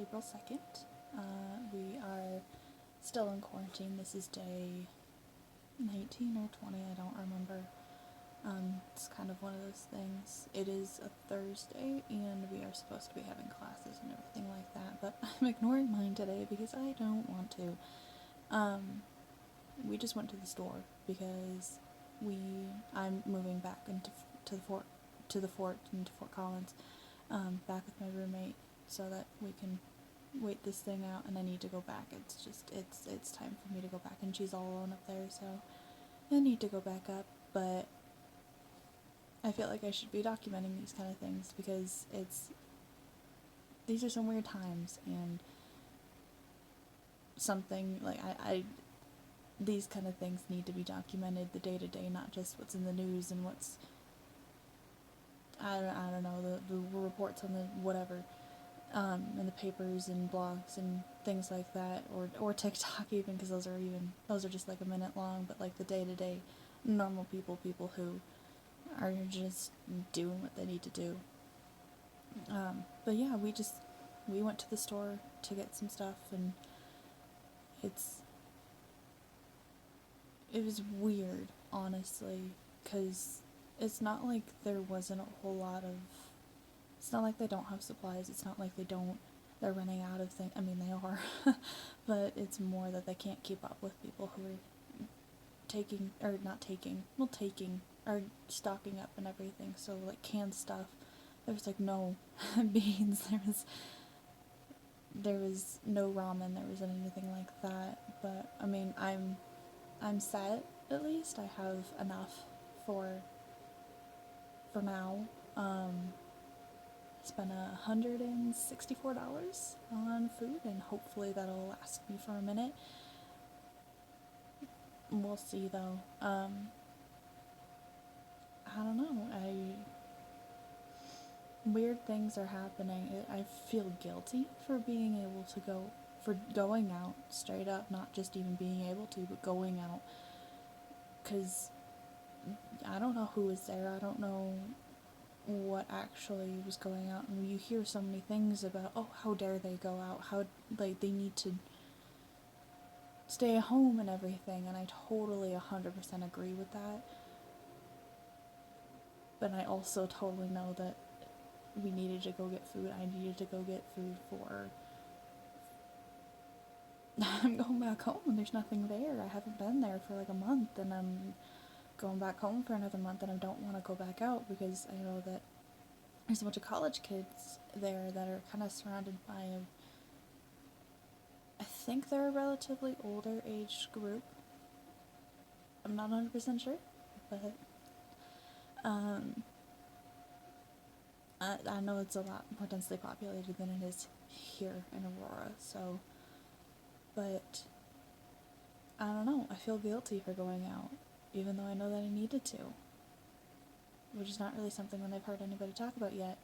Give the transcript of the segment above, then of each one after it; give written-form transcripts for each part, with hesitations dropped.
April 2nd. We are still in quarantine. This is day 19 or 20, I don't remember. It's kind of one of those things. It is a Thursday, and we are supposed to be having classes and everything like that, but I'm ignoring mine today because I don't want to. We just went to the store because I'm moving back to the fort into Fort Collins, back with my roommate, so that we can wait this thing out, and I need to go back. It's time for me to go back, and she's all alone up there, so I need to go back up, but I feel like I should be documenting these kind of things because these are some weird times, and something like these kind of things need to be documented, the day-to-day, not just what's in the news and what's, I don't know, the reports on the whatever, in the papers and blogs and things like that, or TikTok even, because those are just like a minute long, but like the day-to-day normal people who are just doing what they need to do. But yeah, we went to the store to get some stuff, and it was weird, honestly, because it's not like there wasn't a whole lot of, it's not like they don't have supplies, it's not like they're running out of things, I mean, they are, but it's more that they can't keep up with people who are taking, or stocking up and everything, so, like, canned stuff, there was, like, no beans, there was no ramen, there wasn't anything like that, but, I mean, I'm set, at least. I have enough for now. Spent $164 on food, and hopefully that'll last me for a minute. We'll see, though. I don't know. Weird things are happening. I feel guilty for going out straight up, not just even being able to, but going out, because I don't know who was there, I don't know what actually was going on, and you hear so many things about, oh, how dare they go out, how, like, they need to stay at home and everything, and I totally 100% agree with that, but I also totally know that we needed to go get food. I needed to go get food for I'm going back home, and there's nothing there. I haven't been there for like a month, and I'm going back home for another month, and I don't want to go back out because I know that there's a bunch of college kids there that are kind of surrounded by I think they're a relatively older age group. I'm not 100% sure, but I know it's a lot more densely populated than it is here in Aurora, so, but I don't know, I feel guilty for going out, even though I know that I needed to, which is not really something that I've heard anybody talk about yet,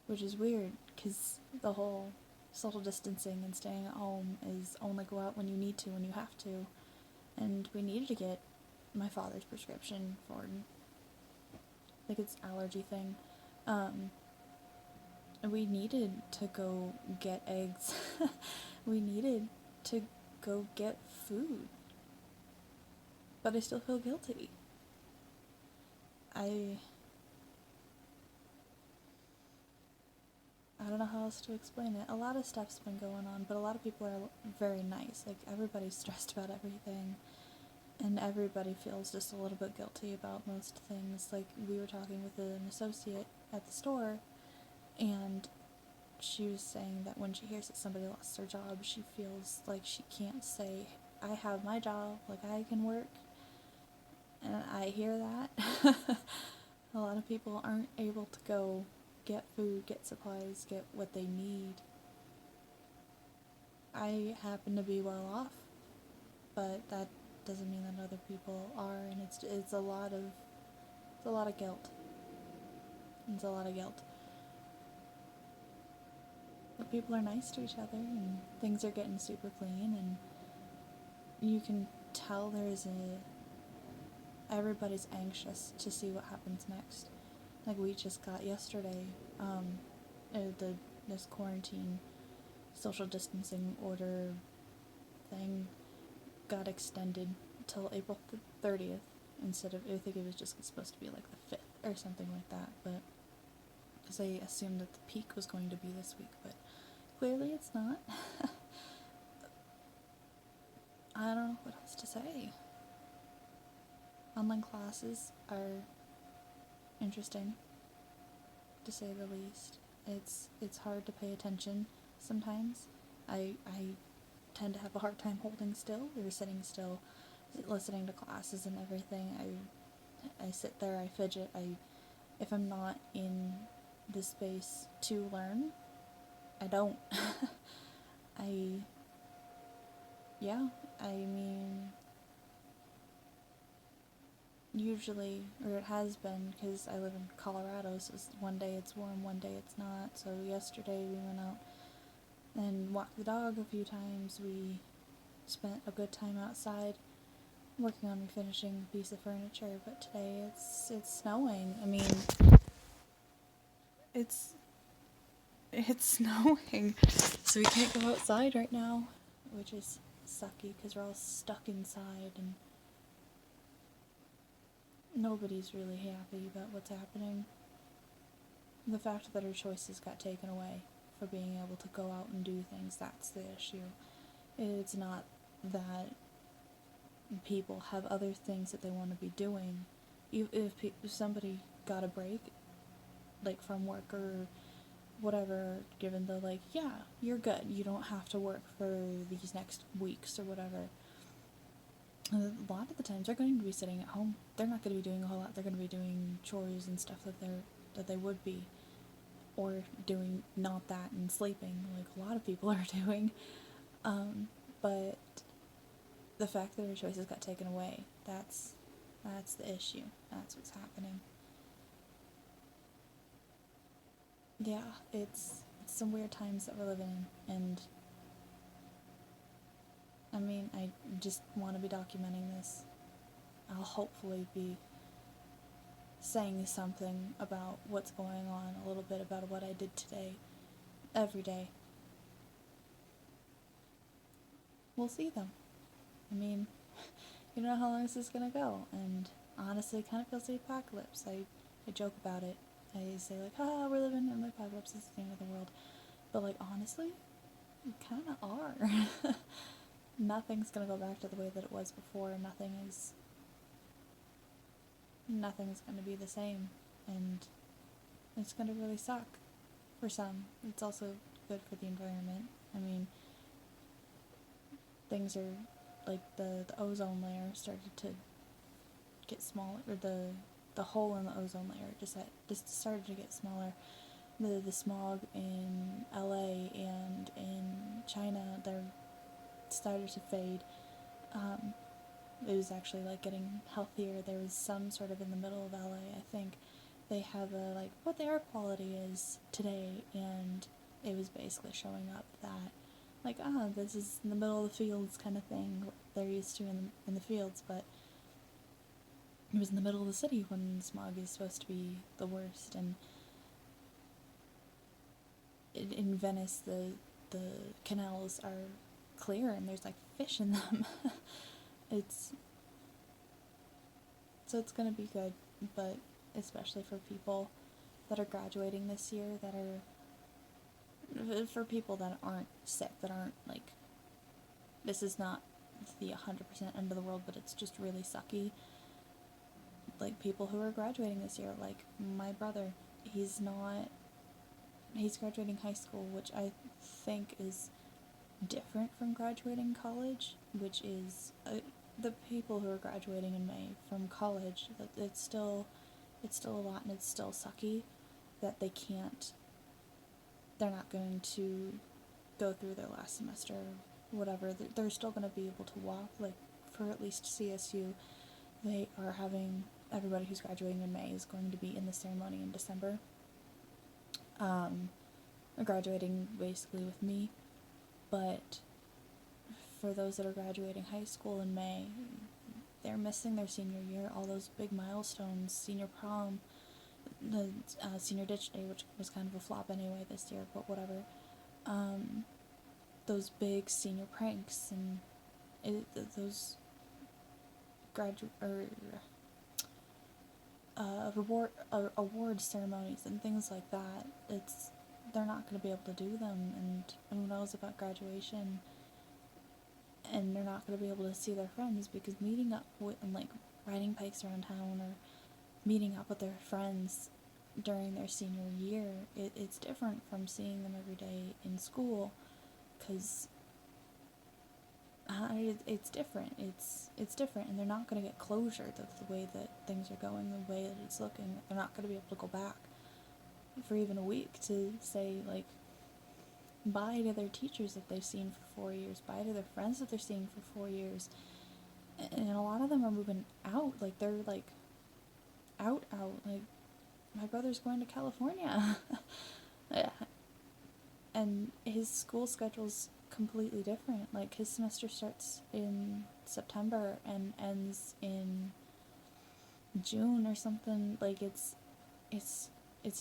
which is weird, because the whole social distancing and staying at home is only go out when you need to, when you have to, and we needed to get my father's prescription for, I think it's allergy thing, we needed to go get eggs, we needed to go get food, but I still feel guilty. I don't know how else to explain it. A lot of stuff's been going on, but a lot of people are very nice. Like, everybody's stressed about everything, and everybody feels just a little bit guilty about most things. Like, we were talking with an associate at the store, and she was saying that when she hears that somebody lost their job, she feels like she can't say, I have my job, like, I can work, and I hear that. A lot of people aren't able to go get food, get supplies, get what they need. I happen to be well off, but that doesn't mean that other people are, and it's a lot of guilt. It's a lot of guilt. But people are nice to each other, and things are getting super clean, and you can tell everybody's anxious to see what happens next. Like, we just got yesterday, the this quarantine social distancing order thing got extended till April 30th instead of, I think it was just supposed to be like the 5th or something like that, but because I assumed that the peak was going to be this week, but clearly it's not. I don't know what else to say. Online classes are interesting, to say the least. It's hard to pay attention sometimes. I tend to have a hard time holding still or sitting still, listening to classes and everything. I sit there, I fidget, if I'm not in the space to learn, I don't. I yeah, I mean, usually, or it has been, because I live in Colorado, so one day it's warm, one day it's not. So yesterday we went out and walked the dog a few times. We spent a good time outside working on refinishing a piece of furniture, but today it's snowing. I mean, it's snowing, so we can't go outside right now, which is sucky because we're all stuck inside and nobody's really happy about what's happening. The fact that our choices got taken away for being able to go out and do things, that's the issue. It's not that people have other things that they want to be doing. If somebody got a break, like from work or whatever, given the like, yeah, you're good, you don't have to work for these next weeks or whatever, a lot of the times they're going to be sitting at home. They're not going to be doing a whole lot. They're going to be doing chores and stuff that they would be, or doing not that and sleeping like a lot of people are doing. But the fact that their choices got taken away, that's the issue. That's what's happening. Yeah, it's some weird times that we're living in, and I mean, I just want to be documenting this. I'll hopefully be saying something about what's going on, a little bit about what I did today, every day. We'll see them. I mean, you don't know how long this is gonna go, and honestly, it kind of feels like apocalypse. I joke about it. I say like, we're living in the apocalypse, it's the end of the world. But like, honestly, we kind of are. Nothing's gonna go back to the way that it was before. Nothing's gonna be the same, and it's gonna really suck for some. It's also good for the environment. I mean, things are like the ozone layer started to get smaller, or the hole in the ozone layer just started to get smaller. The smog in LA and in China, they're started to fade. It was actually like getting healthier. There was some sort of in the middle of LA, I think. They have a like what the air quality is today, and it was basically showing up that like this is in the middle of the fields kind of thing they're used to in the fields, but it was in the middle of the city when smog is supposed to be the worst. And in Venice, the canals are clear and there's like fish in them. it's so it's gonna be good, but especially for people that are graduating this year, that are for people that aren't sick, that aren't like, this is not the 100% end of the world, but it's just really sucky. Like people who are graduating this year, like my brother, he's graduating high school, which I think is different from graduating college, which is the people who are graduating in May from college, that it's still a lot, and it's still sucky that they're not going to go through their last semester or whatever. They're still going to be able to walk, like for at least CSU. They are having, everybody who's graduating in May is going to be in the ceremony in December. Graduating basically with me, but for those that are graduating high school in May, they're missing their senior year, all those big milestones, senior prom, the senior ditch day, which was kind of a flop anyway this year, but whatever. Those big senior pranks and those graduate or award ceremonies and things like that. They're not going to be able to do them, and who knows about graduation. And they're not going to be able to see their friends because meeting up with and like riding bikes around town or meeting up with their friends during their senior year, it's different from seeing them every day in school, because it's different. It's different, and they're not going to get closure. The way that things are going, the way that it's looking, they're not going to be able to go back for even a week to say like bye to their teachers that they've seen for 4 years, bye to their friends that they're seeing for 4 years, and a lot of them are moving out. Like they're like out. Like my brother's going to California, and his school schedule's completely different. Like his semester starts in September and ends in June or something. Like it's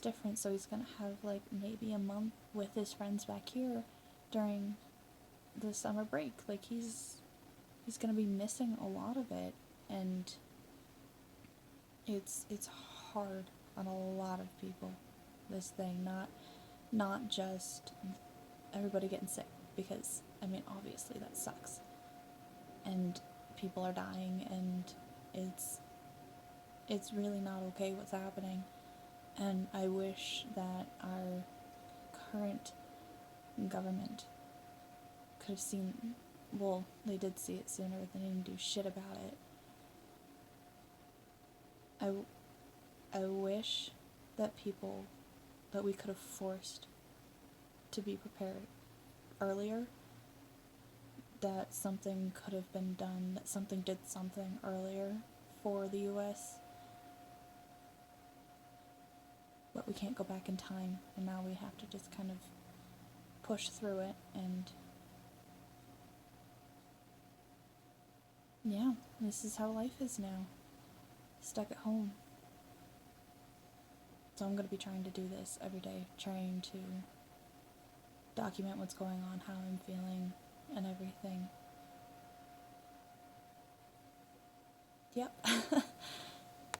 different. So he's gonna have like maybe a month with his friends back here during the summer break. Like he's gonna be missing a lot of it, and it's hard on a lot of people. This thing, not just everybody getting sick, because I mean obviously that sucks, and people are dying, and it's really not okay what's happening. And I wish that our current government could have seen, well, they did see it sooner, but they didn't do shit about it. I wish that people that we could have forced to be prepared earlier, that something could have been done, that something did something earlier for the US. But we can't go back in time, and now we have to just kind of push through it, and yeah, this is how life is now. Stuck at home. So I'm going to be trying to do this every day, trying to document what's going on, how I'm feeling, and everything. Yep.